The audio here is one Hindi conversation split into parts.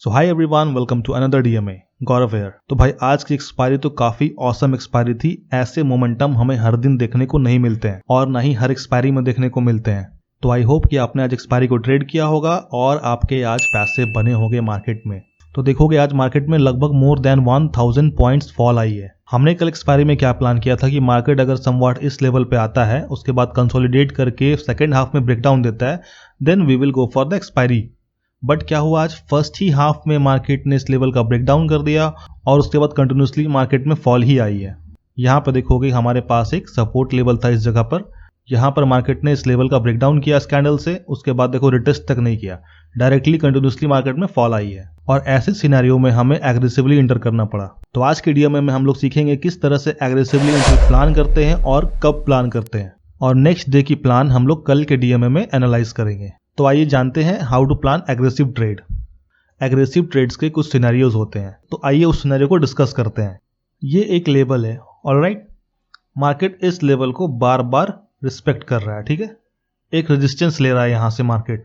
So hi everyone, welcome to another DMA. Gaurav here. तो भाई आज की एक्सपायरी तो काफी ऑसम एक्सपायरी थी। ऐसे मोमेंटम हमें हर दिन देखने को नहीं मिलते हैं और ना ही हर एक्सपायरी में देखने को मिलते हैं। तो आई होप कि आपने आज एक्सपायरी को ट्रेड किया होगा और आपके आज पैसे बने होंगे मार्केट में। तो देखोगे आज मार्केट में लगभग मोर देन 1000 पॉइंट्स फॉल आई है। हमने कल एक्सपायरी में क्या प्लान किया था कि मार्केट अगर समवॉट इस लेवल पे आता है, उसके बाद कंसोलिडेट करके सेकेंड हाफ में ब्रेकडाउन देता है, then we will go for the expiry. But क्या हुआ, आज फर्स्ट ही हाफ में मार्केट ने इस लेवल का ब्रेकडाउन कर दिया और उसके बाद कंटिन्यूसली मार्केट में फॉल ही आई है। यहाँ पर देखोगे हमारे पास एक सपोर्ट लेवल था इस जगह पर। यहाँ पर मार्केट ने इस लेवल का ब्रेकडाउन किया कैंडल से, उसके बाद देखो रिटेस्ट तक नहीं किया, डायरेक्टली कंटिन्यूसली मार्केट में फॉल आई है और ऐसे सिनेरियो में हमें एग्रेसिवली इंटर करना पड़ा। तो आज के डीएमए में हम लोग सीखेंगे किस तरह से एग्रेसिवली इंटर प्लान करते हैं और कब प्लान करते हैं, और नेक्स्ट डे की प्लान हम लोग कल के डीएमए में एनालाइज करेंगे। तो आइए जानते हैं how to plan aggressive trade. Aggressive trades के कुछ सिनेरियोज होते हैं, तो आइए उस सिनेरियो को डिस्कस करते हैं। ये एक लेवल है, ऑलराइट। मार्केट इस लेवल को बार बार रिस्पेक्ट कर रहा है, ठीक है। एक रेजिस्टेंस ले रहा है यहाँ से मार्केट।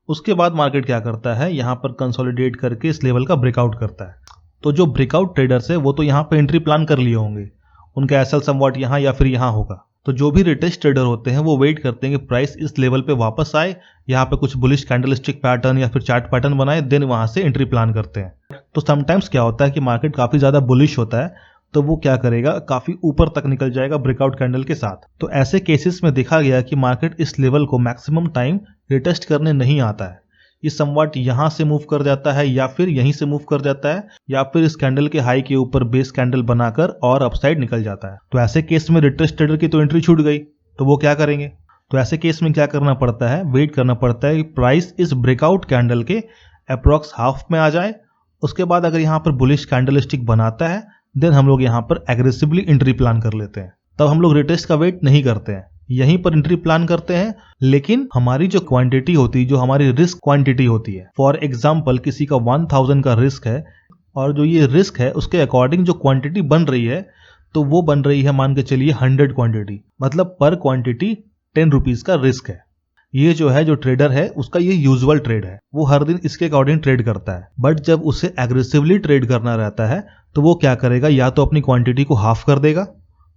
उसके बाद मार्केट क्या करता है, यहाँ पर कंसोलिडेट करके इस लेवल का ब्रेकआउट करता है। तो जो ब्रेकआउट ट्रेडर्स है वो तो यहाँ पे एंट्री प्लान कर लिए होंगे, उनका एसएल समवॉट यहाँ या फिर यहाँ होगा। तो जो भी रिटेस्ट ट्रेडर होते हैं वो वेट करते हैं कि प्राइस इस लेवल पे वापस आए, यहाँ पे कुछ बुलिश कैंडलस्टिक पैटर्न या फिर चार्ट पैटर्न बनाए, देन वहां से एंट्री प्लान करते हैं। तो समटाइम्स क्या होता है कि मार्केट काफी ज्यादा बुलिश होता है, तो वो क्या करेगा, काफी ऊपर तक निकल जाएगा ब्रेकआउट कैंडल के साथ। तो ऐसे केसेस में देखा गया कि मार्केट इस लेवल को मैक्सिमम टाइम रिटेस्ट करने नहीं आता है। ये समवॉट यहां से मूव कर जाता है या फिर यहीं से मूव कर जाता है या फिर इस कैंडल के हाई के ऊपर बेस कैंडल बनाकर और अपसाइड निकल जाता है। तो ऐसे केस में रिटेस्ट ट्रेडर की तो एंट्री छूट गई, तो वो क्या करेंगे। तो ऐसे केस में क्या करना पड़ता है, वेट करना पड़ता है कि प्राइस इस ब्रेकआउट कैंडल के अप्रॉक्स हाफ में आ जाए। उसके बाद अगर यहाँ पर बुलिश कैंडलस्टिक बनाता है, देन हम लोग यहाँ पर एग्रेसिवली एंट्री प्लान कर लेते हैं। तब हम लोग रिटेस्ट का वेट नहीं करते हैं, यहीं पर एंट्री प्लान करते हैं। लेकिन हमारी जो क्वांटिटी होती है, जो हमारी रिस्क क्वांटिटी होती है, फॉर एग्जांपल किसी का 1000 का रिस्क है और जो ये रिस्क है उसके अकॉर्डिंग जो क्वांटिटी बन रही है, तो वो बन रही है मान के चलिए 100 क्वांटिटी, मतलब पर क्वांटिटी 10 रुपीज का रिस्क है। ये जो है, जो ट्रेडर है उसका ये यूजुअल ट्रेड है, वो हर दिन इसके अकॉर्डिंग ट्रेड करता है। बट जब उसे एग्रेसिवली ट्रेड करना रहता है तो वो क्या करेगा, या तो अपनी क्वांटिटी को हाफ कर देगा,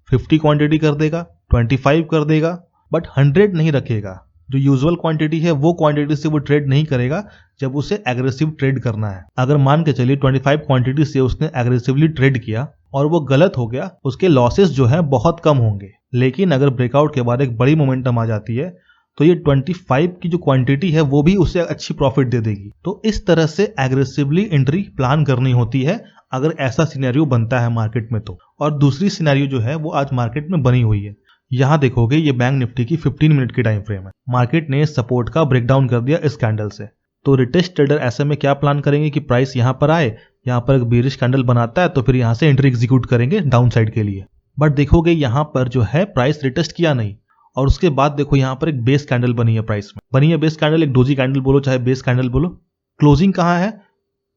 50 क्वांटिटी कर देगा, 25 कर देगा, बट 100 नहीं रखेगा। जो यूजुअल क्वांटिटी है वो क्वांटिटी से वो ट्रेड नहीं करेगा जब उसे एग्रेसिव ट्रेड करना है। अगर मान के चलिए 25 क्वांटिटी से उसने एग्रेसिवली ट्रेड किया और वो गलत हो गया, उसके लॉसेस जो है बहुत कम होंगे। लेकिन अगर ब्रेकआउट के बाद एक बड़ी मोमेंटम आ जाती है तो ये 25 की जो क्वांटिटी है वो भी उसे अच्छी प्रॉफिट दे देगी। तो इस तरह से एग्रेसिवली एंट्री प्लान करनी होती है अगर ऐसा सिनेरियो बनता है मार्केट में तो। और दूसरी सिनेरियो जो है वो आज मार्केट में बनी हुई है। यहाँ देखोगे ये बैंक निफ्टी की 15 मिनट की टाइम फ्रेम है। मार्केट ने सपोर्ट का ब्रेकडाउन कर दिया इस कैंडल से। तो रिटेस्ट ट्रेडर ऐसे में क्या प्लान करेंगे कि प्राइस यहाँ पर आए, यहाँ पर एक बेरिश कैंडल बनाता है तो फिर यहाँ से एंट्री एग्जीक्यूट करेंगे डाउन साइड के लिए। बट देखोगे यहाँ पर जो है प्राइस रिटेस्ट किया नहीं, और उसके बाद देखो यहाँ पर एक बेस कैंडल बनी है, प्राइस में बनी है बेस कैंडल, एक डोजी कैंडल बोलो चाहे बेस कैंडल बोलो। क्लोजिंग कहाँ है,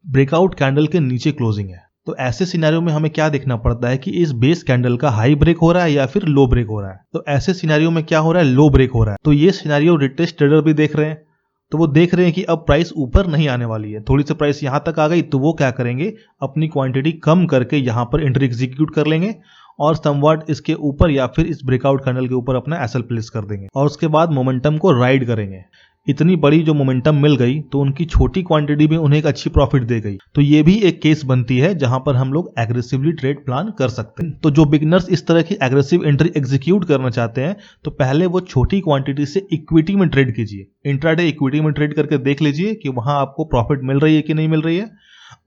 ब्रेकआउट कैंडल के नीचे क्लोजिंग है। तो ऐसे सिनेरियो में हमें क्या देखना पड़ता है कि इस बेस कैंडल का हाई ब्रेक हो रहा है या फिर लो ब्रेक हो रहा है। तो ऐसे सिनेरियो में क्या हो रहा है, लो ब्रेक हो रहा है। तो ये सिनेरियो रिटेस्ट ट्रेडर भी देख रहे हैं, तो वो देख रहे हैं कि अब प्राइस ऊपर नहीं आने वाली है, थोड़ी सी प्राइस यहाँ तक आ गई, तो वो क्या करेंगे, अपनी क्वांटिटी कम करके यहाँ पर एंट्री एग्जीक्यूट कर लेंगे और समवॉट इसके ऊपर या फिर इस ब्रेकआउट कैंडल के ऊपर अपना एसएल प्लेस कर देंगे और उसके बाद मोमेंटम को राइड करेंगे। इतनी बड़ी जो मोमेंटम मिल गई तो उनकी छोटी क्वांटिटी में उन्हें एक अच्छी प्रॉफिट दे गई। तो ये भी एक केस बनती है जहां पर हम लोग एग्रेसिवली ट्रेड प्लान कर सकते हैं। तो जो बिगनर्स इस तरह की एग्रेसिव एंट्री एग्जीक्यूट करना चाहते हैं तो पहले वो छोटी क्वांटिटी से इक्विटी में ट्रेड कीजिए, इंट्राडे इक्विटी में ट्रेड करके देख लीजिए कि वहां आपको प्रॉफिट मिल रही है कि नहीं मिल रही है।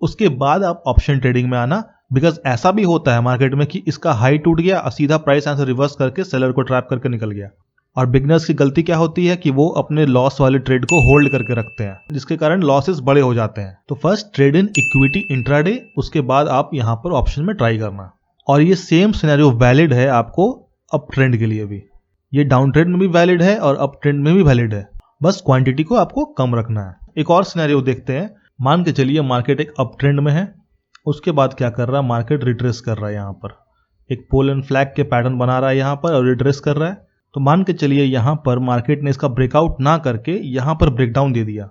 उसके बाद आप ऑप्शन ट्रेडिंग में आना, बिकॉज ऐसा भी होता है मार्केट में कि इसका हाई टूट गया और सीधा प्राइस यहां से रिवर्स करके सेलर को ट्रैप करके निकल गया। और बिगनर्स की गलती क्या होती है कि वो अपने लॉस वाले ट्रेड को होल्ड करके रखते हैं, जिसके कारण लॉसेस बड़े हो जाते हैं। तो first trade in equity intraday, उसके बाद आप यहां पर ऑप्शन में ट्राई करना। और ये सेम सिनेरियो वैलिड है आपको अप ट्रेंड के लिए भी, ये डाउन ट्रेंड में भी वैलिड है और अप ट्रेंड में भी वैलिड है, बस क्वांटिटी को आपको कम रखना है। एक और सिनेरियो देखते हैं। मान के चलिए मार्केट एक अप ट्रेंड में है, उसके बाद क्या कर रहा है, मार्केट रिट्रेस कर रहा है, यहाँ पर एक पोल एंड फ्लैग के पैटर्न बना रहा है यहाँ पर और रिट्रेस कर रहा है। तो मान के चलिए यहाँ पर मार्केट ने इसका ब्रेकआउट ना करके यहाँ पर ब्रेकडाउन दे दिया,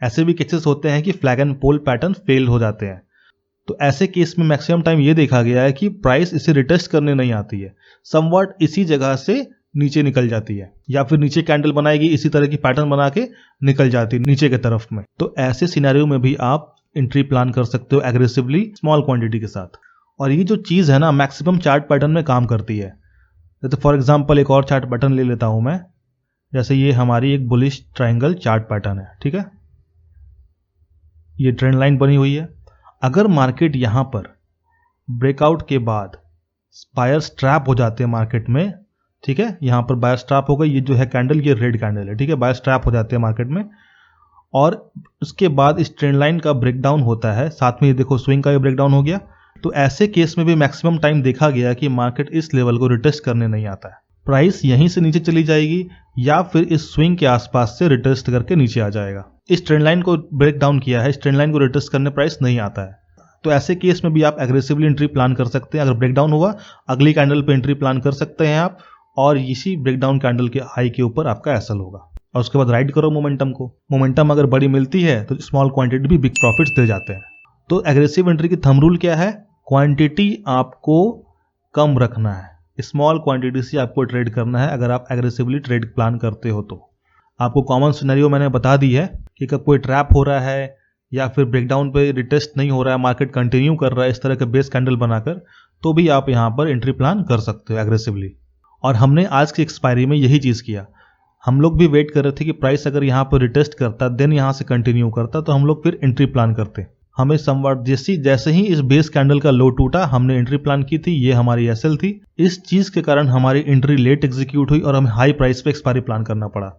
ऐसे भी केसेस होते हैं कि flag and pole pattern fail हो जाते हैं। तो ऐसे केस में मैक्सिमम टाइम ये देखा गया है कि प्राइस इसे रिटेस्ट करने नहीं आती है, समवॉट इसी जगह से नीचे निकल जाती है, या फिर नीचे कैंडल बनाएगी, इसी तरह की पैटर्न बना के निकल जाती है नीचे की तरफ में। तो ऐसे सिनेरियो में भी आप एंट्री प्लान कर सकते हो एग्रेसिवली स्मॉल क्वांटिटी के साथ। और ये जो चीज़ है ना, मैक्सिमम चार्ट पैटर्न में काम करती है। जैसे फॉर एग्जांपल एक और चार्ट पैटर्न ले लेता हूं मैं, जैसे ये हमारी एक बुलिश ट्रायंगल चार्ट पैटर्न है, ठीक है। ये ट्रेंड लाइन बनी हुई है। अगर मार्केट यहां पर ब्रेकआउट के बाद बायर्स ट्रैप हो जाते हैं मार्केट में, ठीक है, यहां पर बायर्स ट्रैप हो गए, ये जो है कैंडल ये रेड कैंडल है, ठीक है, बायर्स ट्रैप हो जाते हैं मार्केट में, और उसके बाद इस ट्रेंड लाइन का ब्रेकडाउन होता है, साथ में ये देखो स्विंग का ये ब्रेकडाउन हो गया। तो ऐसे केस में भी मैक्सिमम टाइम देखा गया कि मार्केट इस लेवल को रिटेस्ट करने नहीं आता है, प्राइस यहीं से नीचे चली जाएगी या फिर इस स्विंग के आसपास से रिटेस्ट करके नीचे आ जाएगा। इस ट्रेंड लाइन को ब्रेक डाउन किया है, इस ट्रेंड लाइन को रिटेस्ट करने प्राइस नहीं आता है। तो ऐसे केस में भी आप एग्रेसिवली एंट्री प्लान कर सकते हैं। अगर ब्रेकडाउन हुआ, अगली कैंडल पे एंट्री प्लान कर सकते हैं आप, और इसी ब्रेकडाउन कैंडल के हाई के ऊपर आपका एसएल होगा, और उसके बाद राइड करो मोमेंटम को। मोमेंटम अगर बड़ी मिलती है तो स्मॉल क्वांटिटी भी बिग प्रॉफिट्स दे जाते हैं। तो एग्रेसिव एंट्री की थंब रूल क्या है? क्वांटिटी आपको कम रखना है, स्मॉल क्वांटिटी से आपको ट्रेड करना है अगर आप एग्रेसिवली ट्रेड प्लान करते हो। तो आपको कॉमन सिनेरियो मैंने बता दी है कि कब कोई ट्रैप हो रहा है या फिर ब्रेकडाउन पे रिटेस्ट नहीं हो रहा है, मार्केट कंटिन्यू कर रहा है इस तरह के बेस कैंडल बनाकर, तो भी आप यहाँ पर एंट्री प्लान कर सकते हो एग्रेसिवली। और हमने आज की एक्सपायरी में यही चीज़ किया। हम लोग भी वेट कर रहे थे कि प्राइस अगर यहाँ पर रिटेस्ट करता, देन यहाँ से कंटिन्यू करता, तो हम लोग फिर एंट्री प्लान करते। हमें समवॉट जैसे ही इस बेस कैंडल का लो टूटा, हमने एंट्री प्लान की थी, ये हमारी एसएल थी। इस चीज़ के कारण हमारी एंट्री लेट एग्जीक्यूट हुई और हमें हाई प्राइस पे एक्सपायरी प्लान करना पड़ा।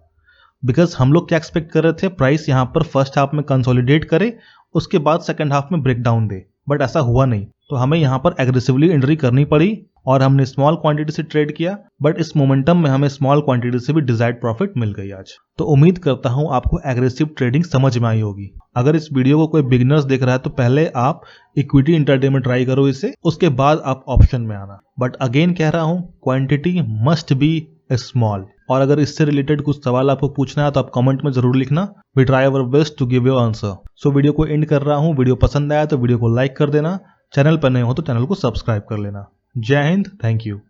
बिकॉज हम लोग क्या एक्सपेक्ट कर रहे थे, प्राइस यहाँ पर फर्स्ट हाफ में कंसोलिडेट करे, उसके बाद सेकंड हाफ में ब्रेकडाउन दे, बट ऐसा हुआ नहीं। तो हमें यहाँ पर एग्रेसिवली एंट्री करनी पड़ी और हमने स्मॉल क्वांटिटी से ट्रेड किया, बट इस मोमेंटम में हमें स्मॉल क्वांटिटी से भी डिजायर्ड प्रॉफिट मिल गई आज। तो उम्मीद करता हूँ आपको एग्रेसिव ट्रेडिंग समझ में आई होगी। अगर इस वीडियो को कोई बिगिनर्स देख रहा है तो पहले आप इक्विटी इंट्राडे में ट्राई करो इसे, उसके बाद आप ऑप्शन में आना। बट अगेन कह रहा हूँ, क्वांटिटी मस्ट बी स्मॉल। और अगर इससे रिलेटेड कुछ सवाल आपको पूछना है तो आप कमेंट में जरूर लिखना, we try our best to give you answer. So video को एंड कर रहा हूँ। वीडियो पसंद आया तो वीडियो को लाइक कर देना, चैनल पर नए हो तो चैनल को सब्सक्राइब कर लेना। जय हिंद, थैंक यू।